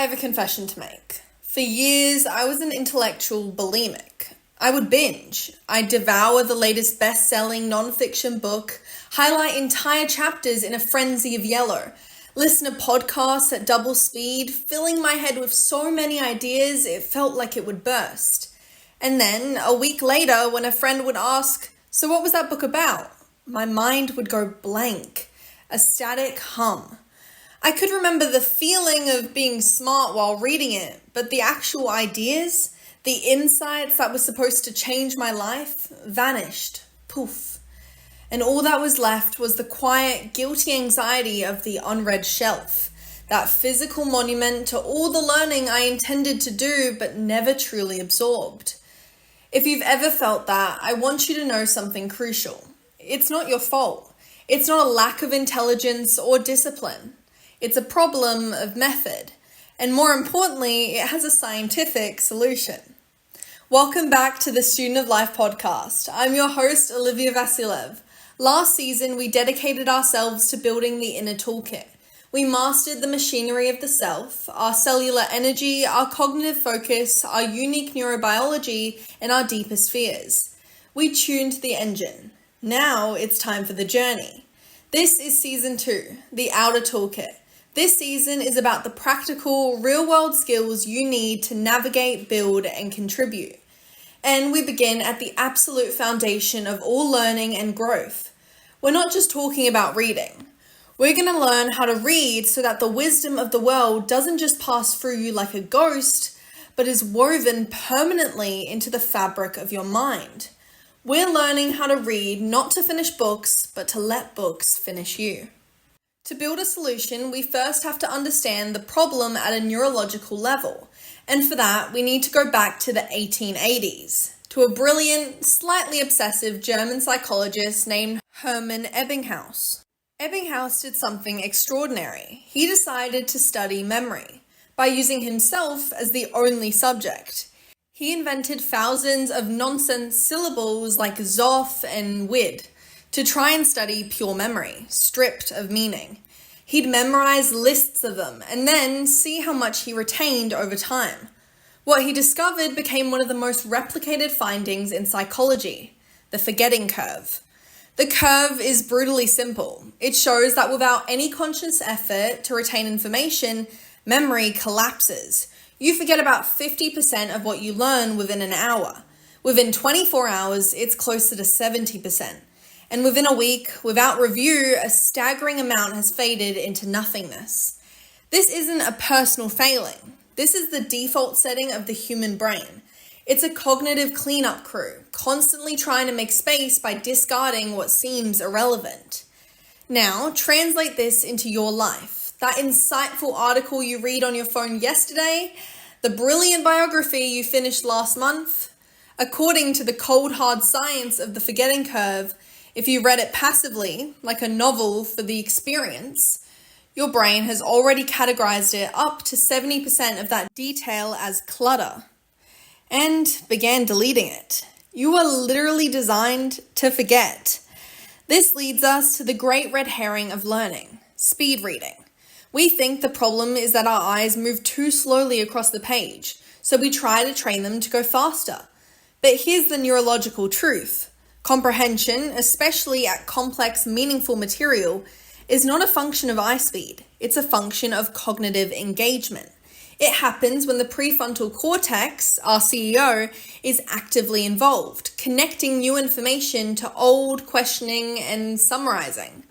I have a confession to make. For years, I was an intellectual bulimic. I would binge. I'd devour the latest best-selling non-fiction book, highlight entire chapters in a frenzy of yellow, listen to podcasts at double speed, filling my head with so many ideas it felt like it would burst. And then, a week later, when a friend would ask, "So what was that book about?" my mind would go blank, a static hum. I could remember the feeling of being smart while reading it, but the actual ideas, the insights that were supposed to change my life, vanished. Poof. And all that was left was the quiet, guilty anxiety of the unread shelf, that physical monument to all the learning I intended to do but never truly absorbed. If you've ever felt that, I want you to know something crucial. It's not your fault. It's not a lack of intelligence or discipline. It's a problem of method, and more importantly, it has a scientific solution. Welcome back to the Student of Life podcast. I'm your host, Olivia Vasilev. Last season, we dedicated ourselves to building the inner toolkit. We mastered the machinery of the self, our cellular energy, our cognitive focus, our unique neurobiology, and our deepest fears. We tuned the engine. Now it's time for the journey. This is season 2, the outer toolkit. This season is about the practical, real-world skills you need to navigate, build, and contribute. And we begin at the absolute foundation of all learning and growth. We're not just talking about reading. We're going to learn how to read so that the wisdom of the world doesn't just pass through you like a ghost, but is woven permanently into the fabric of your mind. We're learning how to read not to finish books, but to let books finish you. To build a solution, we first have to understand the problem at a neurological level. And for that, we need to go back to the 1880s, to a brilliant, slightly obsessive German psychologist named Hermann Ebbinghaus. Ebbinghaus did something extraordinary. He decided to study memory by using himself as the only subject. He invented thousands of nonsense syllables like zoff and wid to try and study pure memory, stripped of meaning. He'd memorize lists of them and then see how much he retained over time. What he discovered became one of the most replicated findings in psychology, the forgetting curve. The curve is brutally simple. It shows that without any conscious effort to retain information, memory collapses. You forget about 50% of what you learn within an hour. Within 24 hours, it's closer to 70%. And within a week, without review, a staggering amount has faded into nothingness. This isn't a personal failing. This is the default setting of the human brain. It's a cognitive cleanup crew, constantly trying to make space by discarding what seems irrelevant. Now, translate this into your life. That insightful article you read on your phone yesterday, the brilliant biography you finished last month. According to the cold hard science of the forgetting curve, if you read it passively, like a novel for the experience, your brain has already categorized it up to 70% of that detail as clutter and began deleting it. You are literally designed to forget. This leads us to the great red herring of learning, speed reading. We think the problem is that our eyes move too slowly across the page, so we try to train them to go faster. But here's the neurological truth. Comprehension, especially at complex, meaningful material, is not a function of eye speed. It's a function of cognitive engagement. It happens when the prefrontal cortex, our CEO, is actively involved, connecting new information to old, questioning, and summarizing.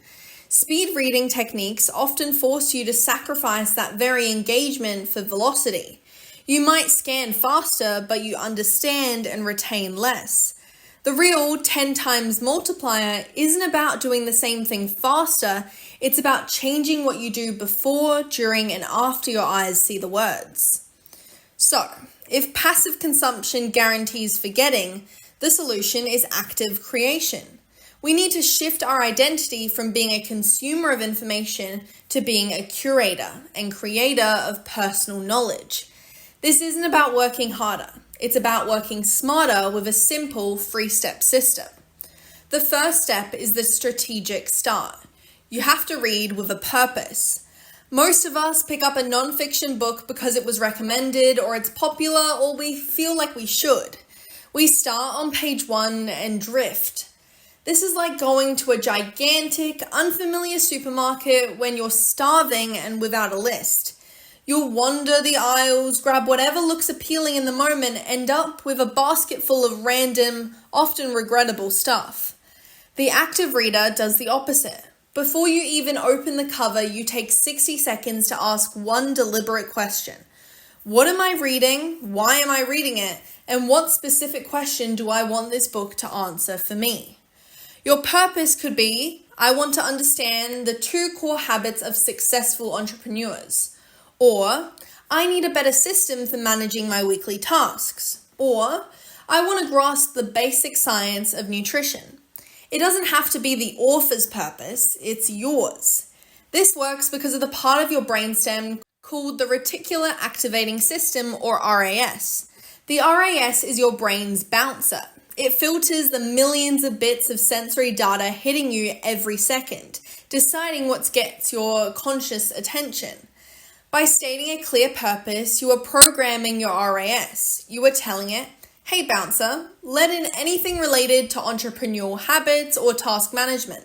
Speed reading techniques often force you to sacrifice that very engagement for velocity. You might scan faster, but you understand and retain less. The real 10 times multiplier isn't about doing the same thing faster, it's about changing what you do before, during, and after your eyes see the words. So, if passive consumption guarantees forgetting, the solution is active creation. We need to shift our identity from being a consumer of information to being a curator and creator of personal knowledge. This isn't about working harder. It's about working smarter with a simple 3-step system. The first step is the strategic start. You have to read with a purpose. Most of us pick up a non-fiction book because it was recommended or it's popular or we feel like we should. We start on page 1 and drift. This is like going to a gigantic, unfamiliar supermarket when you're starving and without a list. You'll wander the aisles, grab whatever looks appealing in the moment, end up with a basket full of random, often regrettable stuff. The active reader does the opposite. Before you even open the cover, you take 60 seconds to ask one deliberate question. What am I reading? Why am I reading it? And what specific question do I want this book to answer for me? Your purpose could be, I want to understand the 2 core habits of successful entrepreneurs. Or, I need a better system for managing my weekly tasks. Or, I want to grasp the basic science of nutrition. It doesn't have to be the author's purpose, it's yours. This works because of the part of your brainstem called the Reticular Activating System, or RAS. The RAS is your brain's bouncer. It filters the millions of bits of sensory data hitting you every second, deciding what gets your conscious attention. By stating a clear purpose, you are programming your RAS. You are telling it, hey bouncer, let in anything related to entrepreneurial habits or task management.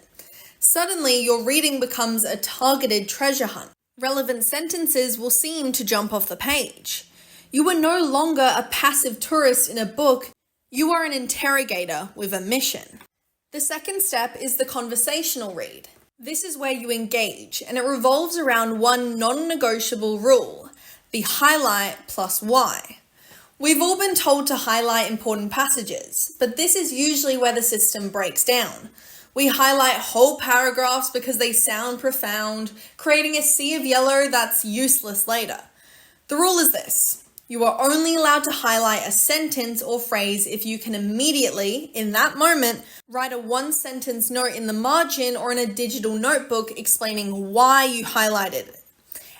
Suddenly, your reading becomes a targeted treasure hunt. Relevant sentences will seem to jump off the page. You are no longer a passive tourist in a book, you are an interrogator with a mission. The second step is the conversational read. This is where you engage, and it revolves around one non-negotiable rule, the highlight plus why. We've all been told to highlight important passages, but this is usually where the system breaks down. We highlight whole paragraphs because they sound profound, creating a sea of yellow that's useless later. The rule is this. You are only allowed to highlight a sentence or phrase if you can immediately, in that moment, write a 1-sentence note in the margin or in a digital notebook explaining why you highlighted it.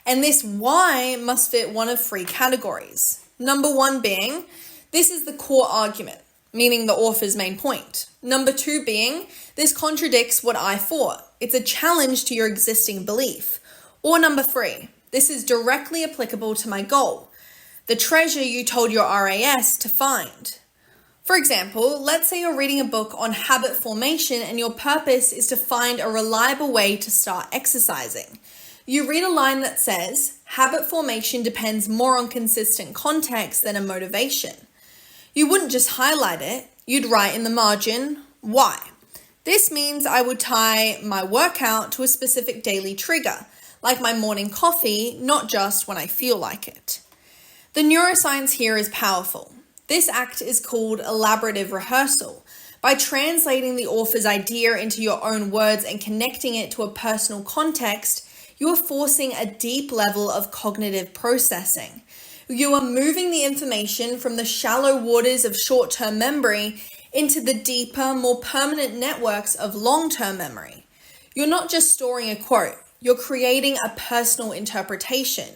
And this why must fit one of 3 categories. Number 1 being, this is the core argument, meaning the author's main point. Number 2 being, this contradicts what I thought. It's a challenge to your existing belief. Or number 3, this is directly applicable to my goal, the treasure you told your RAS to find. For example, let's say you're reading a book on habit formation and your purpose is to find a reliable way to start exercising. You read a line that says, habit formation depends more on consistent context than a motivation. You wouldn't just highlight it, you'd write in the margin, why? This means I would tie my workout to a specific daily trigger, like my morning coffee, not just when I feel like it. The neuroscience here is powerful. This act is called elaborative rehearsal. By translating the author's idea into your own words and connecting it to a personal context, you are forcing a deep level of cognitive processing. You are moving the information from the shallow waters of short-term memory into the deeper, more permanent networks of long-term memory. You're not just storing a quote, you're creating a personal interpretation.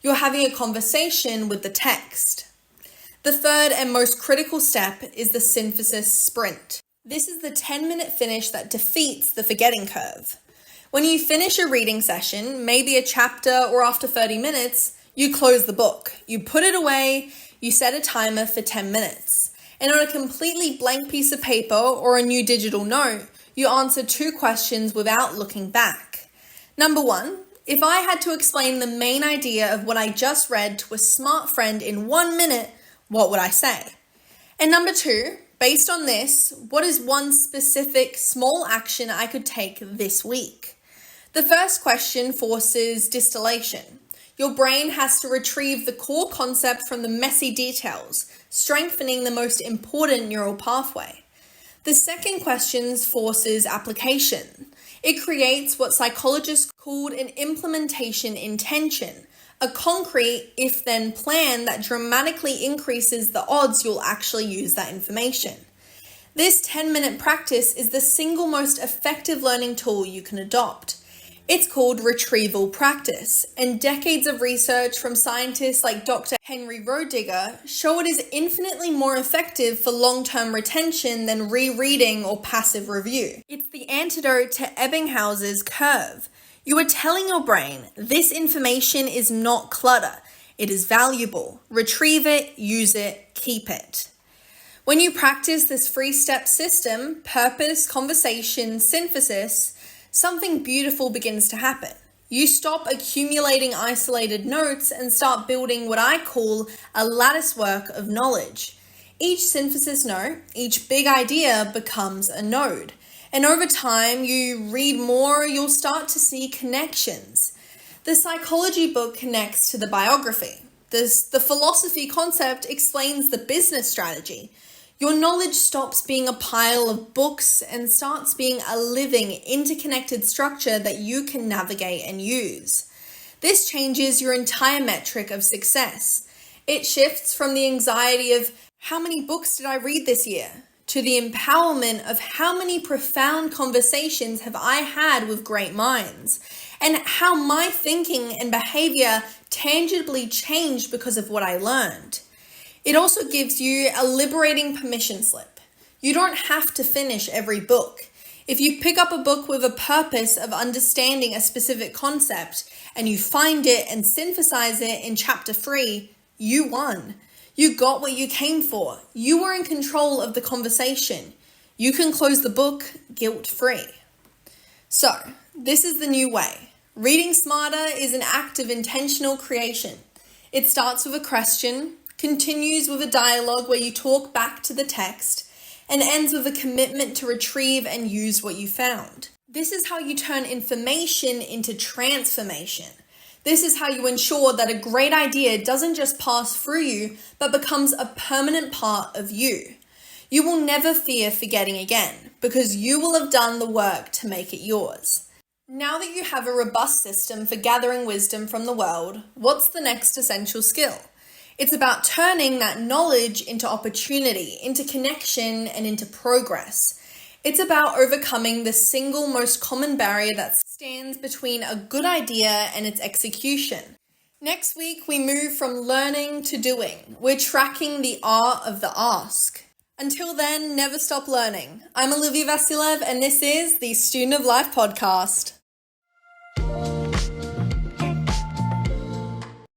You're having a conversation with the text. The third and most critical step is the synthesis sprint. This is the 10-minute finish that defeats the forgetting curve. When you finish a reading session, maybe a chapter or after 30 minutes, you close the book. You put it away, you set a timer for 10 minutes. And on a completely blank piece of paper or a new digital note, you answer 2 questions without looking back. Number 1, if I had to explain the main idea of what I just read to a smart friend in 1 minute, what would I say? And number 2, based on this, what is one specific small action I could take this week? The first question forces distillation. Your brain has to retrieve the core concept from the messy details, strengthening the most important neural pathway. The second question forces application. It creates what psychologists called an implementation intention, a concrete if-then plan that dramatically increases the odds you'll actually use that information. This 10-minute practice is the single most effective learning tool you can adopt. It's called retrieval practice, and decades of research from scientists like Dr. Henry Roediger show it is infinitely more effective for long-term retention than rereading or passive review. It's the antidote to Ebbinghaus's curve. You are telling your brain, this information is not clutter. It is valuable. Retrieve it, use it, keep it. When you practice this 3-step system, purpose, conversation, synthesis, something beautiful begins to happen. You stop accumulating isolated notes and start building what I call a lattice work of knowledge. Each synthesis note, each big idea becomes a node. And over time, you read more, you'll start to see connections. The psychology book connects to the biography. The philosophy concept explains the business strategy. Your knowledge stops being a pile of books and starts being a living, interconnected structure that you can navigate and use. This changes your entire metric of success. It shifts from the anxiety of how many books did I read this year to the empowerment of how many profound conversations have I had with great minds and how my thinking and behavior tangibly changed because of what I learned. It also gives you a liberating permission slip. You don't have to finish every book. If you pick up a book with a purpose of understanding a specific concept and you find it and synthesize it in chapter 3, you won. You got what you came for. You were in control of the conversation. You can close the book guilt-free. So, this is the new way. Reading smarter is an act of intentional creation. It starts with a question, continues with a dialogue where you talk back to the text, and ends with a commitment to retrieve and use what you found. This is how you turn information into transformation. This is how you ensure that a great idea doesn't just pass through you, but becomes a permanent part of you. You will never fear forgetting again, because you will have done the work to make it yours. Now that you have a robust system for gathering wisdom from the world, what's the next essential skill? It's about turning that knowledge into opportunity, into connection, and into progress. It's about overcoming the single most common barrier that stands between a good idea and its execution. Next week, we move from learning to doing. We're tracking the art of the ask. Until then, never stop learning. I'm Olivia Vasilev, and this is the Student of Life podcast.